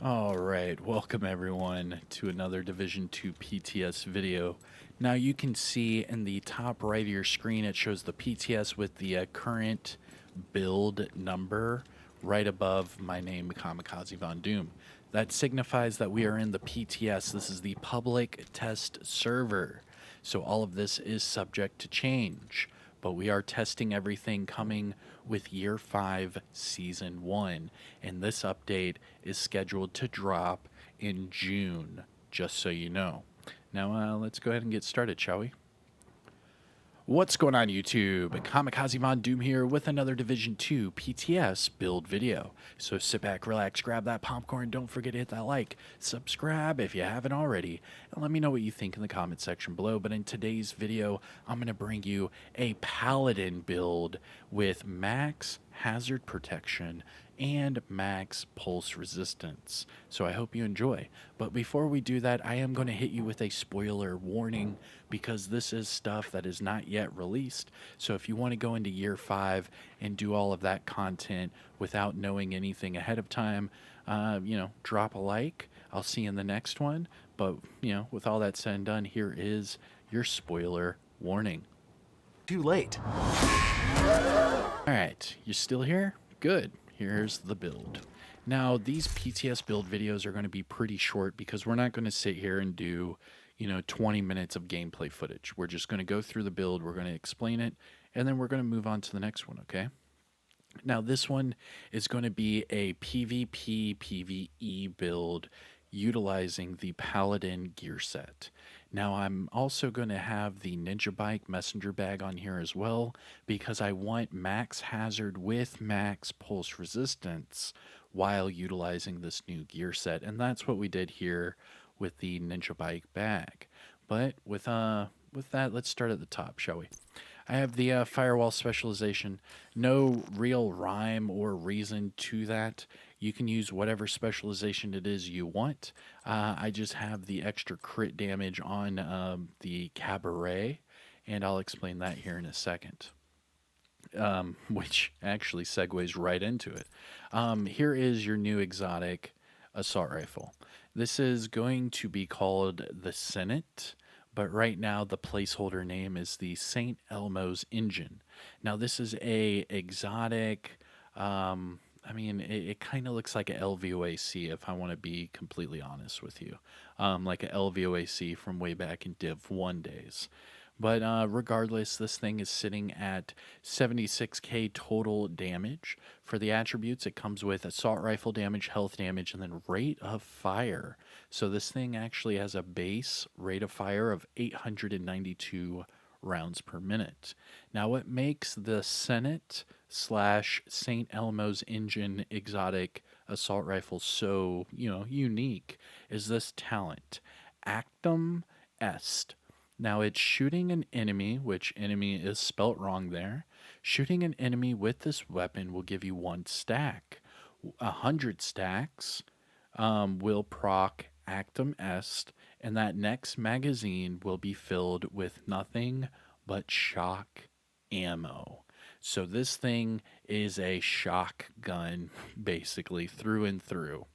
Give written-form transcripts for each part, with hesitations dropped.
All right, welcome everyone to another Division 2 PTS video. Now you can see in the top right of your screen it shows the PTS with the current build number right above my name, Kamikazevondoom. That signifies that we are in the PTS. This is the public test server. So all of this is subject to change, but we are testing everything coming with Year 5 Season 1, and this update is scheduled to drop in June, just so you know. Now, let's go ahead and get started, shall we? What's going on YouTube? Kamikazevondoom here with another Division 2 PTS build video. So sit back, relax, grab that popcorn, don't forget to hit that like, subscribe if you haven't already, and let me know what you think in the comment section below. But in today's video, I'm going to bring you a Paladin build with max hazard protection and max pulse resistance. So I hope you enjoy. But before we do that, I am going to hit you with a spoiler warning because this is stuff that is not yet released. So if you want to go into Year 5 and do all of that content without knowing anything ahead of time, drop a like. I'll see you in the next one. But, with all that said and done, here is your spoiler warning. Too late. All right, you still here? Good. Here's the build. Now, these PTS build videos are going to be pretty short because we're not going to sit here and do, 20 minutes of gameplay footage. We're just going to go through the build, we're going to explain it, and then we're going to move on to the next one, okay? Now, this one is going to be a PvP PvE build utilizing the Paladin Gearset. Now, I'm also going to have the Ninja Bike messenger bag on here as well because I want max hazard with max pulse resistance while utilizing this new gear set, and that's what we did here with the Ninja Bike bag. But with that, let's start at the top, shall we? I have the firewall specialization. No real rhyme or reason to that. You can use whatever specialization it is you want. I just have the extra crit damage on the cabaret, and I'll explain that here in a second. Which actually segues right into it. Here is your new exotic assault rifle. This is going to be called the Senate, but right now the placeholder name is the St. Elmo's Engine. Now this is a exotic. It kind of looks like a LVOAC if I want to be completely honest with you, like a LVOAC from way back in Div 1 days. But regardless, this thing is sitting at 76k total damage. For the attributes, it comes with assault rifle damage, health damage, and then rate of fire. So this thing actually has a base rate of fire of 892 rounds per minute. Now, what makes the Senate slash St. Elmo's Engine exotic assault rifle so, unique is this talent, Actum Est. Now it's shooting an enemy, which enemy is spelt wrong there. Shooting an enemy with this weapon will give you 1 stack. 100 stacks will proc Actum Est, and that next magazine will be filled with nothing but shock ammo. So this thing is a shock gun, basically, through and through.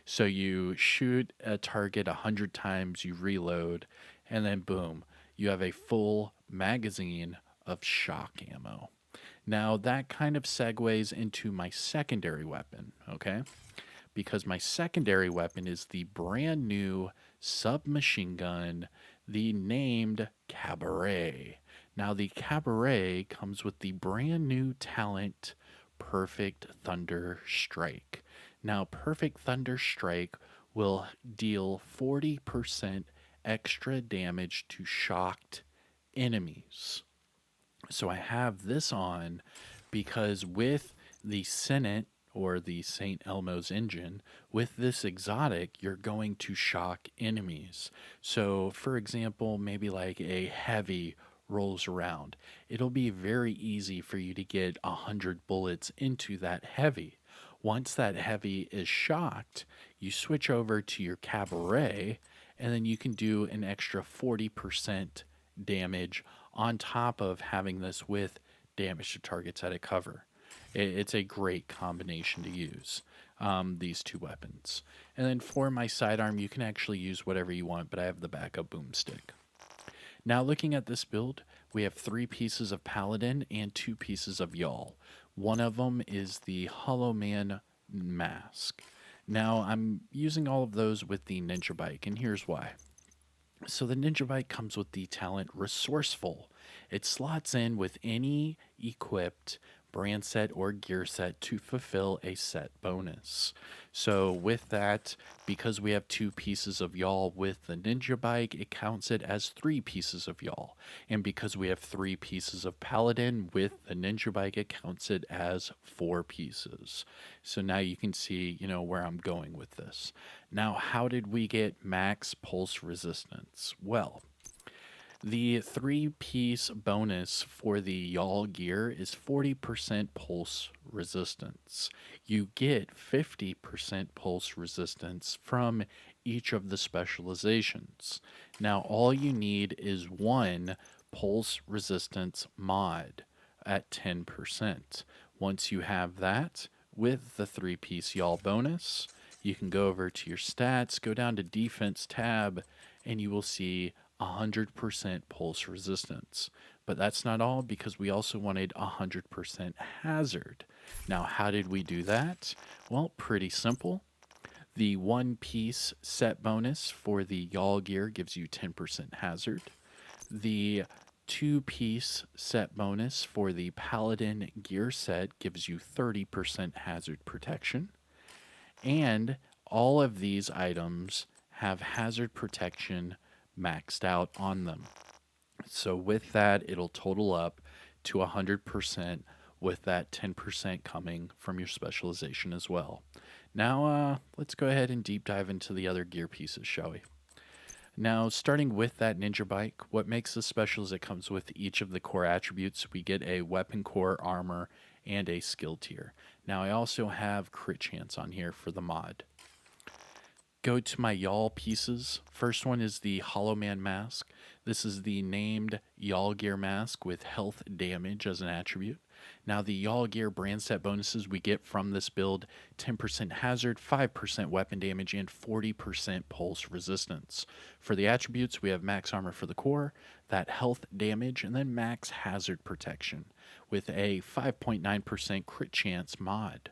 So you shoot a target 100 times, you reload, and then boom, you have a full magazine of shock ammo. Now that kind of segues into my secondary weapon, okay? Because my secondary weapon is the brand new submachine gun, the named Cabaret. Now the Cabaret comes with the brand new talent Perfect Thunder Strike. Now Perfect Thunder Strike will deal 40% extra damage to shocked enemies. So I have this on because with the Senate or the St. Elmo's Engine, with this exotic, you're going to shock enemies. So, for example, maybe like a heavy rolls around, it'll be very easy for you to get 100 bullets into that heavy. Once that heavy is shocked, you switch over to your cabaret, and then you can do an extra 40% damage on top of having this with damage to targets that it cover. It's a great combination to use. these two weapons. And then for my sidearm, you can actually use whatever you want, but I have the backup boomstick. Now looking at this build, we have 3 pieces of Paladin and 2 pieces of YALL. One of them is the Hollow Man mask. Now I'm using all of those with the Ninja Bike, and here's why. So the Ninja Bike comes with the talent Resourceful. It slots in with any equipped brand set or gear set to fulfill a set bonus. So with that, because we have 2 pieces of YALL with the Ninja Bike, it counts it as 3 pieces of YALL. And because we have 3 pieces of Paladin with the Ninja Bike, it counts it as 4 pieces. So now you can see, where I'm going with this. Now, how did we get max pulse resistance? Well, the 3-piece bonus for the YALL gear is 40% pulse resistance. You get 50% pulse resistance from each of the specializations. Now, all you need is 1 pulse resistance mod at 10%. Once you have that, with the 3-piece YALL bonus, you can go over to your stats, go down to defense tab, and you will see 100% pulse resistance. But that's not all, because we also wanted 100% hazard. Now, how did we do that? Well, pretty simple. The 1-piece set bonus for the YALL gear gives you 10% hazard. The 2-piece set bonus for the Paladin Gearset gives you 30% hazard protection. And all of these items have hazard protection maxed out on them. So with that, it'll total up to 100%, with that 10% coming from your specialization as well. Now, let's go ahead and deep dive into the other gear pieces, shall we? Now, starting with that Ninja Bike, what makes this special is it comes with each of the core attributes. We get a weapon core, armor, and a skill tier. Now, I also have crit chance on here for the mod. Go to my YALL pieces. First one is the Hollow Man mask. This is the named YALL Gear mask with health damage as an attribute. Now the YALL Gear brand set bonuses we get from this build: 10% hazard, 5% weapon damage, and 40% pulse resistance. For the attributes, we have max armor for the core, that health damage, and then max hazard protection with a 5.9% crit chance mod.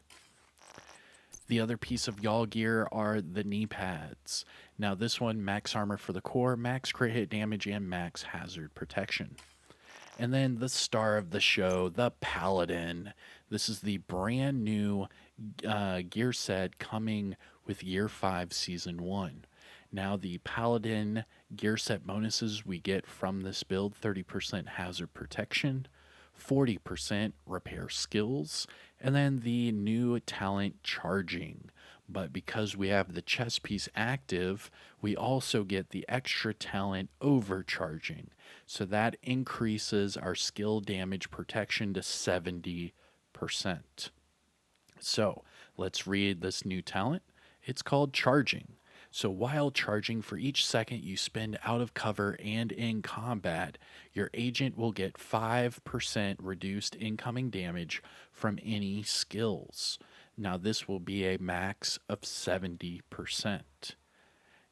The other piece of YALL gear are the knee pads. Now this one, max armor for the core, max crit hit damage, and max hazard protection. And then the star of the show, the Paladin. This is the brand new gear set coming with Year 5 Season 1. Now the Paladin gear set bonuses we get from this build: 30% hazard protection, 40% repair skills, and then the new talent charging. But because we have the chest piece active, we also get the extra talent overcharging. So that increases our skill damage protection to 70%. So let's read this new talent. It's called charging. So while charging, for each second you spend out of cover and in combat, your agent will get 5% reduced incoming damage from any skills. Now this will be a max of 70%.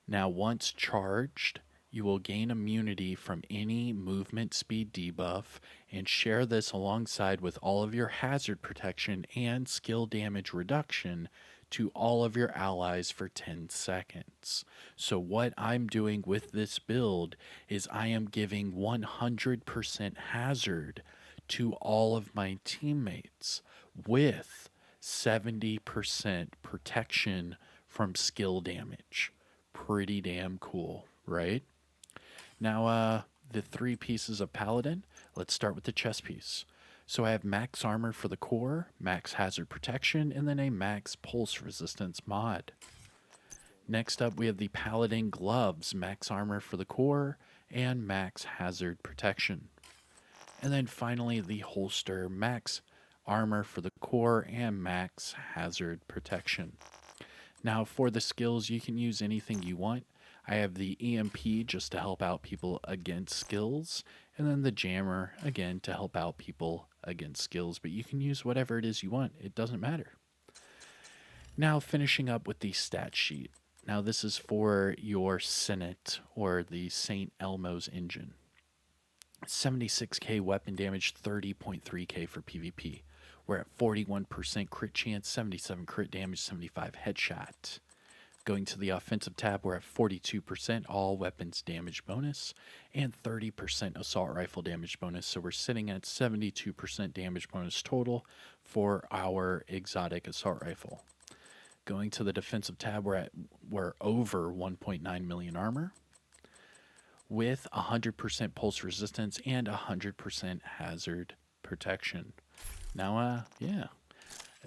Now once charged, you will gain immunity from any movement speed debuff, and share this alongside with all of your hazard protection and skill damage reduction to all of your allies for 10 seconds. So what I'm doing with this build is I am giving 100% hazard to all of my teammates with 70% protection from skill damage. Pretty damn cool, right? Now, the 3 pieces of Paladin, let's start with the chest piece. So I have max armor for the core, max hazard protection, and then a max pulse resistance mod. Next up, we have the Paladin gloves, max armor for the core, and max hazard protection. And then finally, the holster, max armor for the core and max hazard protection. Now for the skills, you can use anything you want. I have the EMP just to help out people against skills, and then the jammer again to help out people against skills, but you can use whatever it is you want. It doesn't matter. Now, finishing up with the stat sheet. Now, this is for your Senate or the St. Elmo's engine. 76k weapon damage, 30.3k for PvP. We're at 41% crit chance, 77 crit damage, 75 headshot. Going to the offensive tab, we're at 42% all weapons damage bonus and 30% assault rifle damage bonus. So we're sitting at 72% damage bonus total for our exotic assault rifle. Going to the defensive tab, we're over 1.9 million armor with 100% pulse resistance and 100% hazard protection. Now, yeah,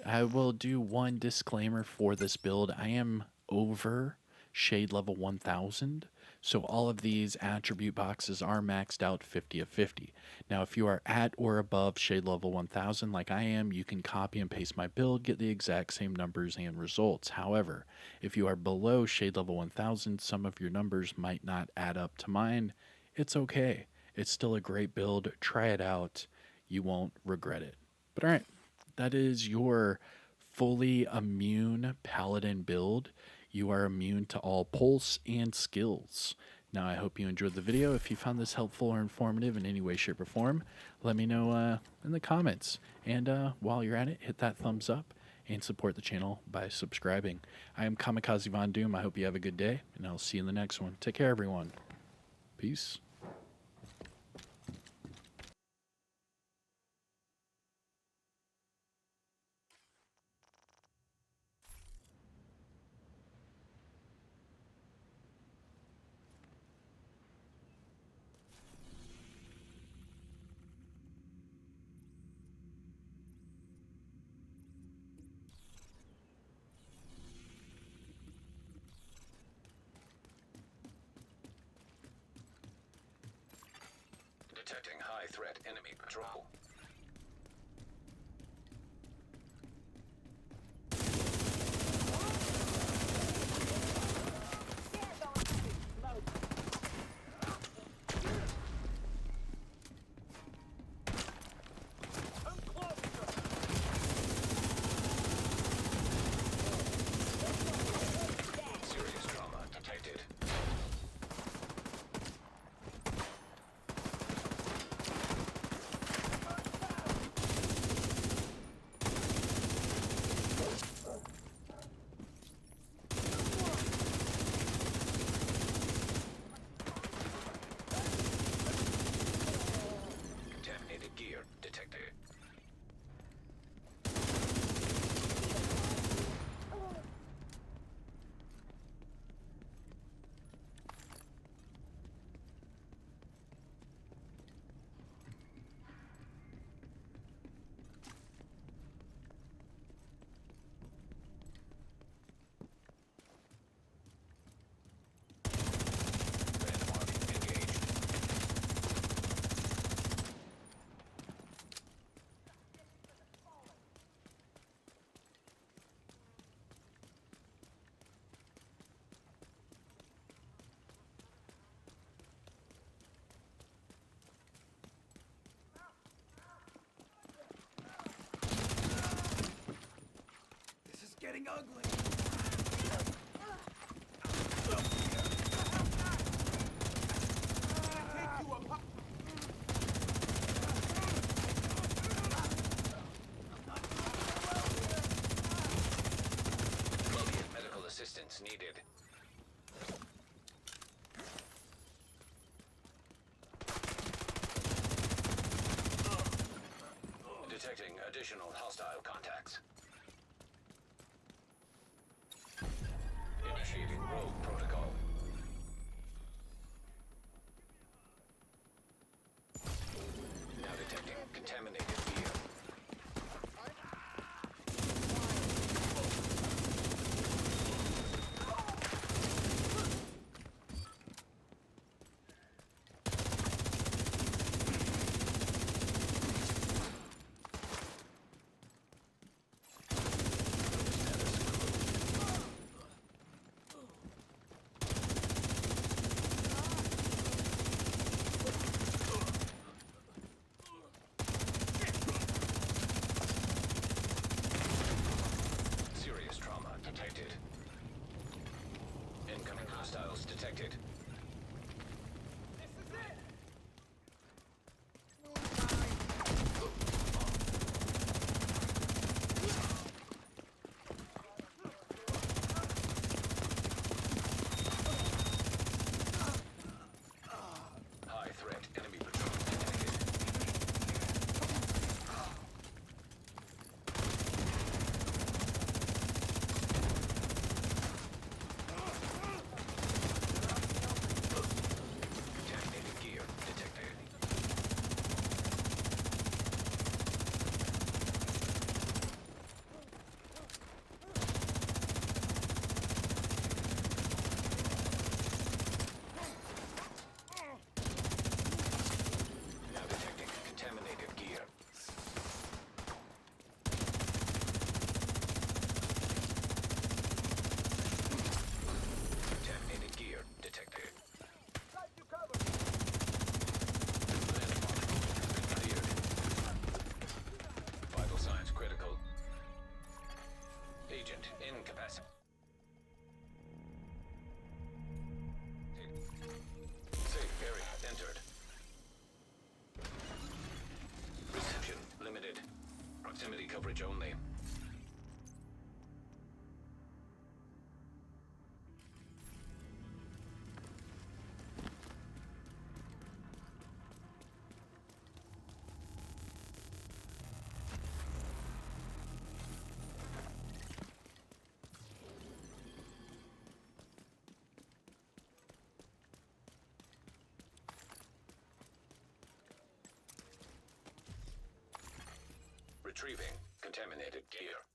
I will do one disclaimer for this build. I am over shade level 1000, so all of these attribute boxes are maxed out 50 of 50. Now, if you are at or above shade level 1000 like I am, you can copy and paste my build, get the exact same numbers and results. However, if you are below shade level 1000, some of your numbers might not add up to mine. It's okay. It's still a great build. Try it out. You won't regret it. But all right, that is your fully immune paladin build. You are immune to all pulse and skills. Now, I hope you enjoyed the video. If you found this helpful or informative in any way, shape, or form, let me know in the comments. And while you're at it, hit that thumbs up and support the channel by subscribing. I am Kamikazevondoom. I hope you have a good day, and I'll see you in the next one. Take care, everyone. Peace. Detecting high threat enemy patrol. Serious trauma detected. Contaminated gear detected. Random army engaged. This is getting ugly. Take you apart. Immediate medical assistance needed. Detecting additional hostile contacts. Initiating rogue protocol. Now detecting contaminated gear. Incoming hostiles detected. This is it! High threat enemy patrol detected. Contaminated gear detected. Now detecting contaminated gear. Contaminated gear detected. Got you covered! Cleared. Vital signs critical. Agent incapacitated. Safe area entered. Reception limited. Proximity coverage only. Retrieving contaminated gear.